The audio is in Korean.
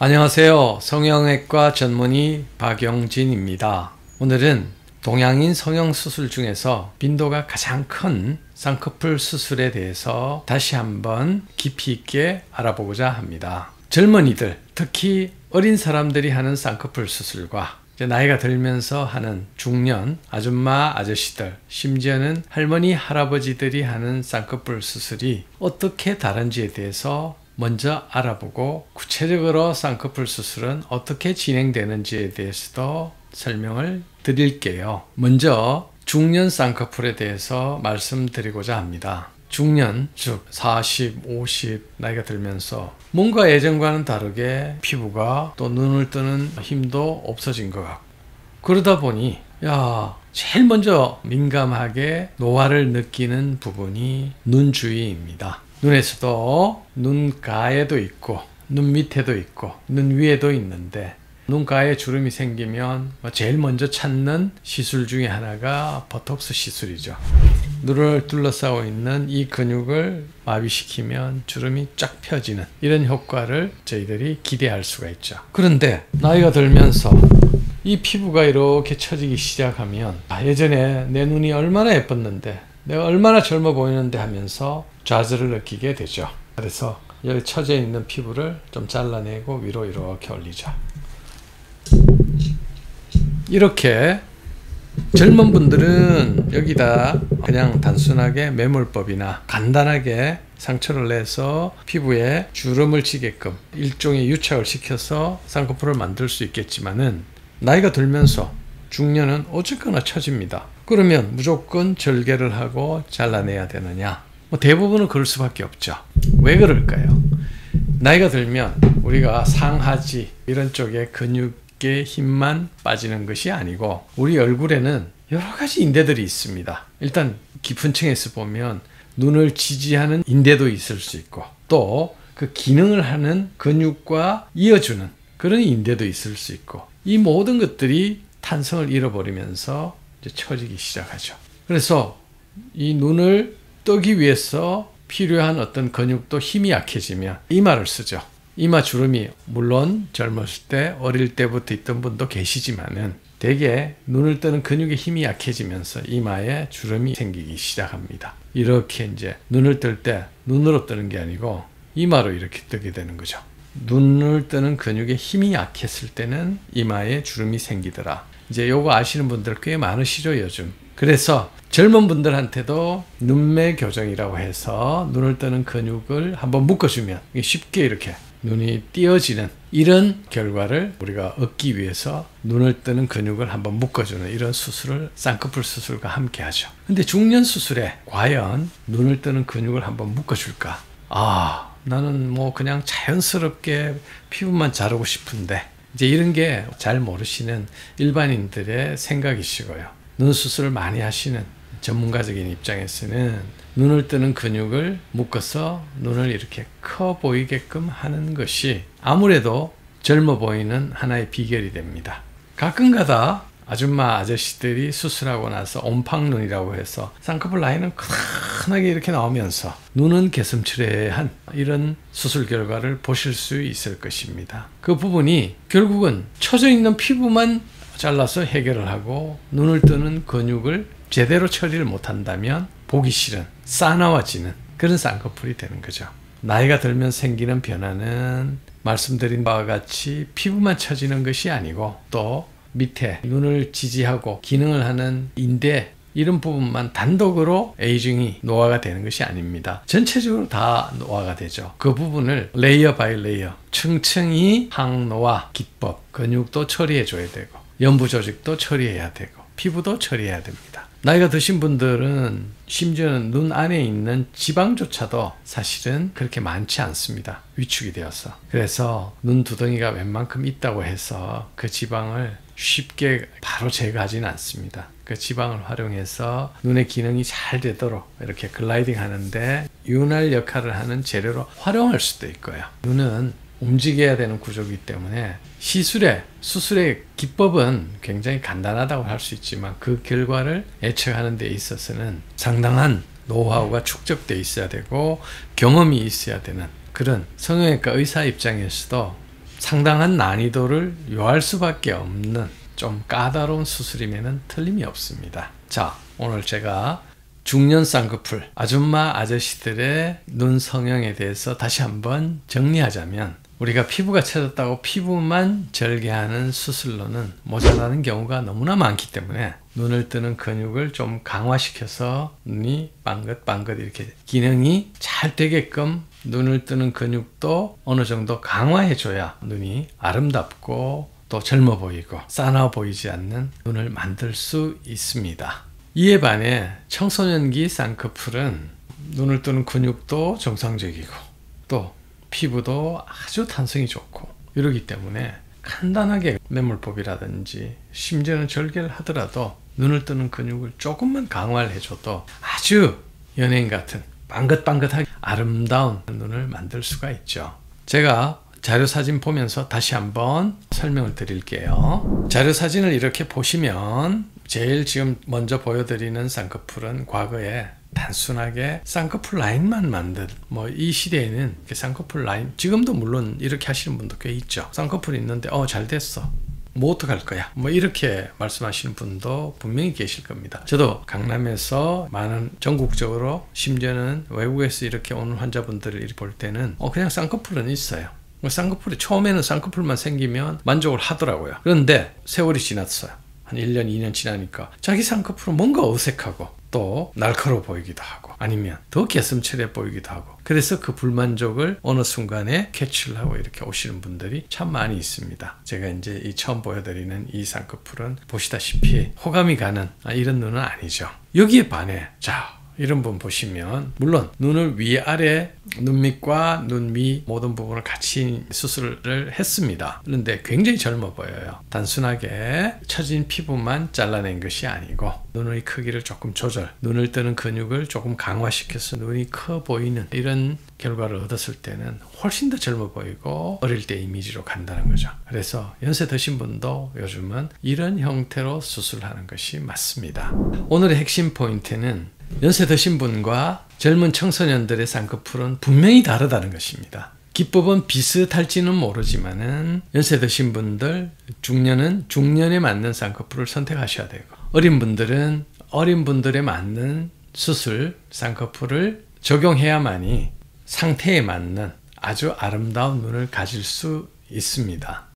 안녕하세요. 성형외과 전문의 박영진입니다. 오늘은 동양인 성형수술 중에서 빈도가 가장 큰 쌍꺼풀 수술에 대해서 다시 한번 깊이 있게 알아보고자 합니다. 젊은이들, 특히 어린 사람들이 하는 쌍꺼풀 수술과 나이가 들면서 하는 중년, 아줌마, 아저씨들, 심지어는 할머니, 할아버지들이 하는 쌍꺼풀 수술이 어떻게 다른지에 대해서 먼저 알아보고 구체적으로 쌍꺼풀 수술은 어떻게 진행되는지에 대해서도 설명을 드릴게요. 먼저 중년 쌍꺼풀에 대해서 말씀드리고자 합니다. 중년, 즉 40, 50 나이가 들면서 뭔가 예전과는 다르게 피부가 또 눈을 뜨는 힘도 없어진 것 같고, 그러다 보니 제일 먼저 민감하게 노화를 느끼는 부분이 눈 주위입니다. 눈에서도 눈가에도 있고 눈 밑에도 있고 눈 위에도 있는데, 눈가에 주름이 생기면 제일 먼저 찾는 시술 중에 하나가 보톡스 시술이죠. 눈을 둘러싸고 있는 이 근육을 마비시키면 주름이 쫙 펴지는 이런 효과를 저희들이 기대할 수가 있죠. 그런데 나이가 들면서 이 피부가 이렇게 처지기 시작하면 예전에 내 눈이 얼마나 예뻤는데, 내가 얼마나 젊어 보이는데 하면서 좌절을 느끼게 되죠. 그래서 여기 처져 있는 피부를 좀 잘라내고 위로 이렇게 올리죠. 이렇게 젊은 분들은 여기다 그냥 단순하게 매몰법이나 간단하게 상처를 내서 피부에 주름을 지게끔 일종의 유착을 시켜서 쌍꺼풀을 만들 수 있겠지만은, 나이가 들면서 중년은 어쨌거나 처집니다. 그러면 무조건 절개를 하고 잘라내야 되느냐? 대부분은 그럴 수밖에 없죠. 왜 그럴까요? 나이가 들면 우리가 상하지 이런 쪽에 근육의 힘만 빠지는 것이 아니고 우리 얼굴에는 여러 가지 인대들이 있습니다. 일단 깊은 층에서 보면 눈을 지지하는 인대도 있을 수 있고, 또 그 기능을 하는 근육과 이어주는 그런 인대도 있을 수 있고, 이 모든 것들이 탄성을 잃어버리면서 이제 처지기 시작하죠. 그래서 이 눈을 뜨기 위해서 필요한 어떤 근육도 힘이 약해지면 이마를 쓰죠. 이마 주름이 물론 젊었을 때 어릴 때부터 있던 분도 계시지만은 대개 눈을 뜨는 근육의 힘이 약해지면서 이마에 주름이 생기기 시작합니다. 이렇게 이제 눈을 뜰 때 눈으로 뜨는 게 아니고 이마로 이렇게 뜨게 되는 거죠. 눈을 뜨는 근육의 힘이 약했을 때는 이마에 주름이 생기더라. 이제 요거 아시는 분들 꽤 많으시죠, 요즘. 그래서 젊은 분들한테도 눈매 교정이라고 해서 눈을 뜨는 근육을 한번 묶어주면 쉽게 이렇게 눈이 띄어지는 이런 결과를 우리가 얻기 위해서 눈을 뜨는 근육을 한번 묶어주는 이런 수술을 쌍꺼풀 수술과 함께 하죠. 근데 중년 수술에 과연 눈을 뜨는 근육을 한번 묶어줄까? 나는 그냥 자연스럽게 피부만 자르고 싶은데, 이제 이런 게 잘 모르시는 일반인들의 생각이시고요. 눈 수술을 많이 하시는 전문가적인 입장에서는 눈을 뜨는 근육을 묶어서 눈을 이렇게 커 보이게끔 하는 것이 아무래도 젊어 보이는 하나의 비결이 됩니다. 가끔가다 아줌마 아저씨들이 수술하고 나서 옴팡눈이라고 해서 쌍꺼풀 라인은 크게 이렇게 나오면서 눈은 개슴츠레한 이런 수술 결과를 보실 수 있을 것입니다. 그 부분이 결국은 처져 있는 피부만 잘라서 해결을 하고 눈을 뜨는 근육을 제대로 처리를 못한다면 보기 싫은 싸나워지는 그런 쌍꺼풀이 되는 거죠. 나이가 들면 생기는 변화는 말씀드린 바와 같이 피부만 처지는 것이 아니고, 또 밑에 눈을 지지하고 기능을 하는 인대 이런 부분만 단독으로 에이징이 노화가 되는 것이 아닙니다. 전체적으로 다 노화가 되죠. 그 부분을 레이어 바이 레이어 층층이 항노화 기법, 근육도 처리해 줘야 되고 연부 조직도 처리해야 되고 피부도 처리해야 됩니다. 나이가 드신 분들은 심지어는 눈 안에 있는 지방조차도 사실은 그렇게 많지 않습니다. 위축이 되어서. 그래서 눈 두덩이가 웬만큼 있다고 해서 그 지방을 쉽게 바로 제거하지는 않습니다. 그 지방을 활용해서 눈의 기능이 잘 되도록 이렇게 글라이딩 하는데 윤활 역할을 하는 재료로 활용할 수도 있고요. 눈은 움직여야 되는 구조이기 때문에 수술의 기법은 굉장히 간단하다고 할 수 있지만 그 결과를 예측하는 데 있어서는 상당한 노하우가 축적되어 있어야 되고 경험이 있어야 되는 그런 성형외과 의사 입장에서도 상당한 난이도를 요할 수밖에 없는 좀 까다로운 수술임에는 틀림이 없습니다. 자, 오늘 제가 중년 쌍꺼풀 아줌마 아저씨들의 눈 성형에 대해서 다시 한번 정리하자면, 우리가 피부가 처졌다고 피부만 절개하는 수술로는 모자라는 경우가 너무나 많기 때문에 눈을 뜨는 근육을 좀 강화시켜서 눈이 빵긋빵긋 이렇게 기능이 잘 되게끔 눈을 뜨는 근육도 어느 정도 강화해 줘야 눈이 아름답고 또 젊어 보이고 싸나워 보이지 않는 눈을 만들 수 있습니다. 이에 반해 청소년기 쌍꺼풀은 눈을 뜨는 근육도 정상적이고 또 피부도 아주 탄성이 좋고 이러기 때문에 간단하게 매몰법이라든지 심지어는 절개를 하더라도 눈을 뜨는 근육을 조금만 강화를 해줘도 아주 연예인 같은 빵긋빵긋하게 아름다운 눈을 만들 수가 있죠. 제가 자료 사진 보면서 다시 한번 설명을 드릴게요. 자료 사진을 이렇게 보시면 제일 지금 먼저 보여드리는 쌍꺼풀은 과거에 단순하게 쌍꺼풀 라인만 만든, 이 시대에는 쌍꺼풀 라인, 지금도 물론 이렇게 하시는 분도 꽤 있죠. 쌍꺼풀이 있는데 잘 됐어, 뭐 어떡할 거야, 이렇게 말씀하시는 분도 분명히 계실 겁니다. 저도 강남에서 많은 전국적으로 심지어는 외국에서 이렇게 오는 환자분들을 이렇게 볼 때는 그냥 쌍꺼풀은 있어요. 쌍꺼풀이 처음에는 쌍꺼풀만 생기면 만족을 하더라고요. 그런데 세월이 지났어요. 한 1년, 2년 지나니까 자기 쌍꺼풀은 뭔가 어색하고 또 날카로워 보이기도 하고 아니면 더 개슴츠레 보이기도 하고, 그래서 그 불만족을 어느 순간에 캐치를 하고 이렇게 오시는 분들이 참 많이 있습니다. 제가 이제 이 처음 보여드리는 이 쌍꺼풀은 보시다시피 호감이 가는 이런 눈은 아니죠. 여기에 반해 이런 분 보시면 물론 눈을 위아래 눈밑과 눈위 모든 부분을 같이 수술을 했습니다. 그런데 굉장히 젊어 보여요. 단순하게 처진 피부만 잘라낸 것이 아니고 눈의 크기를 조금 조절, 눈을 뜨는 근육을 조금 강화시켜서 눈이 커 보이는 이런 결과를 얻었을 때는 훨씬 더 젊어 보이고 어릴 때 이미지로 간다는 거죠. 그래서 연세 드신 분도 요즘은 이런 형태로 수술하는 것이 맞습니다. 오늘의 핵심 포인트는 연세 드신 분과 젊은 청소년들의 쌍꺼풀은 분명히 다르다는 것입니다. 기법은 비슷할지는 모르지만은 연세 드신 분들, 중년은 중년에 맞는 쌍꺼풀을 선택하셔야 되고, 어린 분들은 어린 분들에 맞는 수술 쌍꺼풀을 적용해야만이 상태에 맞는 아주 아름다운 눈을 가질 수 있습니다.